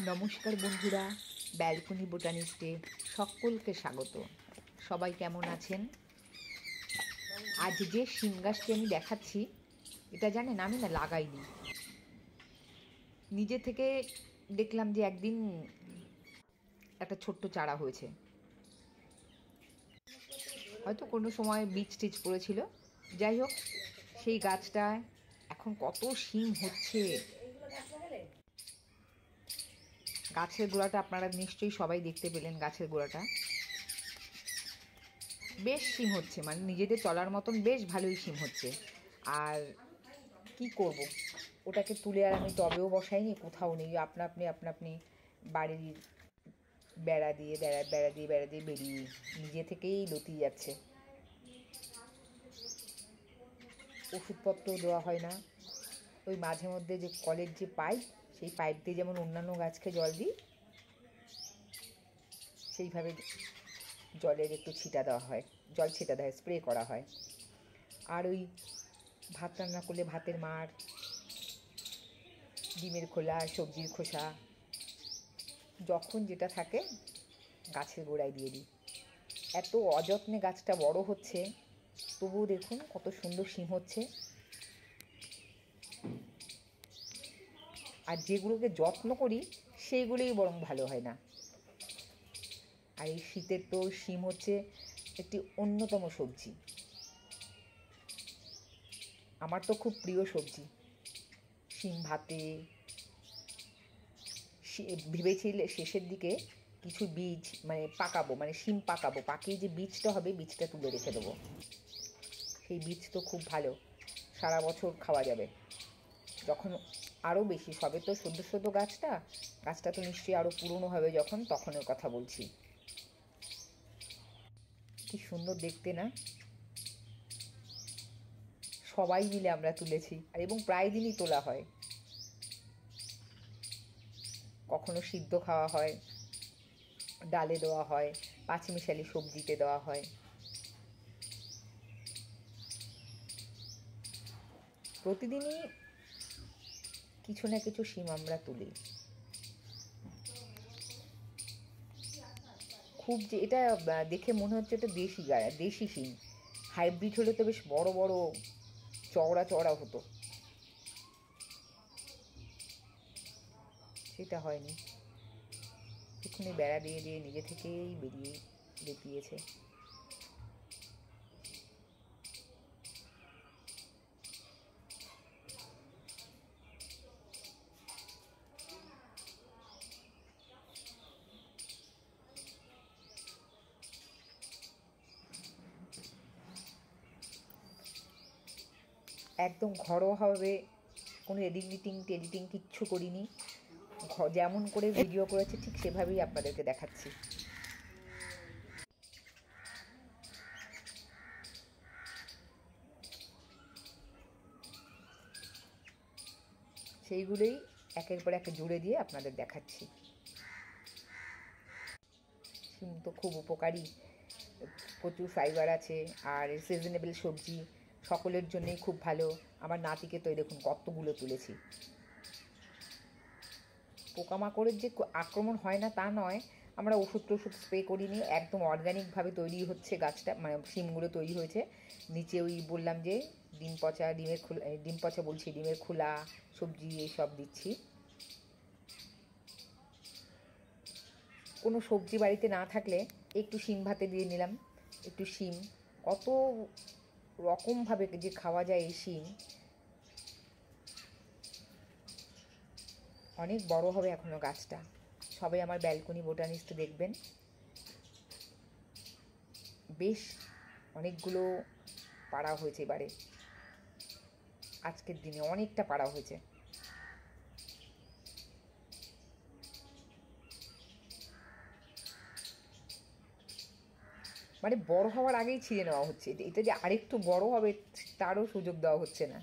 নমস্কার বন্ধুরা, ব্যালকনি বোটানিস্টে সকলকে স্বাগত। সবাই কেমন আছেন? আজ যে শিম গাছটি আমি দেখাচ্ছি, এটা জানেন আমি না লাগাইনি, নিজে থেকে দেখলাম যে একদিন একটা ছোট্ট চারা হয়েছে, হয়তো কোনো সময় বীজ টিজ পড়েছিল। যাই হোক, সেই গাছটায় এখন কত শিম হচ্ছে। গাছের গোড়াটা আপনারা নিশ্চয়ই সবাই দেখতে পেলেন। গাছের গোড়াটা বেশ শিম হচ্ছে, মানে নিজেদের চলার মতন বেশ ভালোই শিম হচ্ছে। আর কি করব, ওটাকে তুলে আর আমি টবেও বসাইনি, কোথাও নেই, আপনা আপনি বাড়ির বেড়া দিয়ে বেরিয়ে নিজে থেকেই লতিয়ে যাচ্ছে। ওষুধপত্র দেওয়া হয় না, ওই মাঝে মধ্যে যে কলের যে পাইপ, সেই পাইপ দিয়ে যেমন অন্যান্য গাছকে জল দিই, সেইভাবে জলের একটু ছিটা দেওয়া হয়, জল ছিটা দেওয়া হয়, স্প্রে করা হয়। আর ওই ভাত রান্না করলে ভাতের মাড়, ডিমের খোলা, সবজির খোসা, যখন যেটা থাকে গাছের গোড়ায় দিয়ে দিই। এত অযত্নে গাছটা বড় হচ্ছে, তবুও দেখুন কত সুন্দর শিম হচ্ছে। আর যেগুলোকে যত্ন করি সেইগুলোই বরং ভালো হয় না। আর এই শীতের তো শিম হচ্ছে একটি অন্যতম সবজি, আমার তো খুব প্রিয় সবজি। শিম ভাতে ভেবেছিলে শেষের দিকে কিছু বীজ মানে পাকাবো, মানে শিম পাকাবো, পাকিয়ে যে বীজটা হবে বীজটা তুলে রেখে দেবো। সেই বীজ তো খুব ভালো, সারা বছর খাওয়া যাবে। যখন আরও বেশি সবে তো সদ্য গাছটা তো নিশ্চয়ই আরও পুরনো হবে যখন, তখনের কথা বলছি। কি সুন্দর দেখতে না? সবাই মিলে আমরা তুলেছি, আর এবং প্রায় দিনই তোলা হয়। কখনো সিদ্ধ খাওয়া হয়, ডালে দেওয়া হয়, পাঁচমিশালি সবজিতে দেওয়া হয়। প্রতিদিনই কিছু না কিছু শিম আমরা তুলি। খুব যে এটা দেখে মনে হচ্ছে এটা দেশি শিম। হাইব্রিড হলে তো বেশ বড় বড় চওড়া হতো, সেটা হয়নি। এক্ষুনি বেড়া দিয়ে দিয়ে নিজে থেকেই বেরিয়ে বেরিয়েছে। একদম ঘরোয়াভাবে, কোনো এডিটিং কিচ্ছু করিনি, যেমন করে ভিডিও করেছে ঠিক সেভাবেই আপনাদেরকে দেখাচ্ছি। সেইগুলোই একের পর এক জুড়ে দিয়ে আপনাদের দেখাচ্ছি। শিম তো খুব উপকারী, প্রচুর ফাইবার আছে, আর সিজনেবল সবজি, সকলের জন্যই খুব ভালো। আমার নাতিকে তো দেখুন কতগুলো তুলেছি। পোকামাকড়ের যে আক্রমণ হয় না তা নয়, আমরা ওষুধ স্প্রে করিনি, একদম অর্গ্যানিকভাবে তৈরি হচ্ছে গাছটা, মানে শিমগুলো তৈরি হয়েছে। নিচে ওই বললাম যে ডিমের খোলা সবজি এইসব দিচ্ছি। কোনো সবজি বাড়িতে না থাকলে একটু শিম ভাতে দিয়ে নিলাম, একটু শিম। কত রকমভাবে যে খাওয়া যায় এই শিম। অনেক বড় হবে এখনও গাছটা। সবাই আমার ব্যালকনি বোটানিস্ট দেখবেন। বেশ অনেকগুলো পাড়া হয়েছে এবারে, আজকের দিনে অনেকটা পাড়া হয়েছে। মানে বড় হওয়ার আগেই ছিঁড়ে নেওয়া হচ্ছে, এটা যে আরেকটু বড় হবে তারও সুযোগ দেওয়া হচ্ছে না।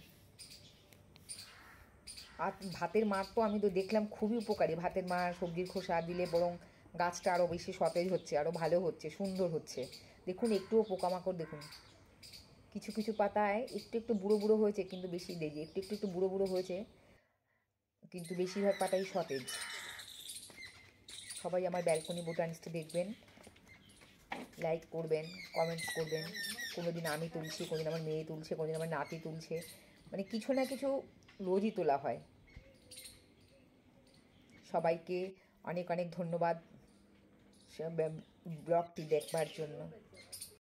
আর ভাতের মাড় তো আমি তো দেখলাম খুবই উপকারী। ভাতের মাড়, সবজির খোসা দিলে বরং গাছটা আরও বেশি সতেজ হচ্ছে, আরও ভালো হচ্ছে, সুন্দর হচ্ছে। দেখুন একটুও পোকামাকড় দেখুন, কিছু কিছু পাতায় একটু বুড়ো বুড়ো হয়েছে, কিন্তু বেশি একটু বুড়ো বুড়ো হয়েছে, কিন্তু বেশিরভাগ পাতাই সতেজ। সবাই আমার ব্যালকনি বোটানিস্ট দেখবেন, লাইক করবেন, কমেন্টস করবেন। কোনো দিন আমি তুলছি, কোনোদিন আমার মেয়ে তুলছে, কোনোদিন আমার নাতি তুলছে, মানে কিছু না কিছু রোজই তোলা হয়। সবাইকে অনেক অনেক ধন্যবাদ ব্লগটি দেখবার জন্য।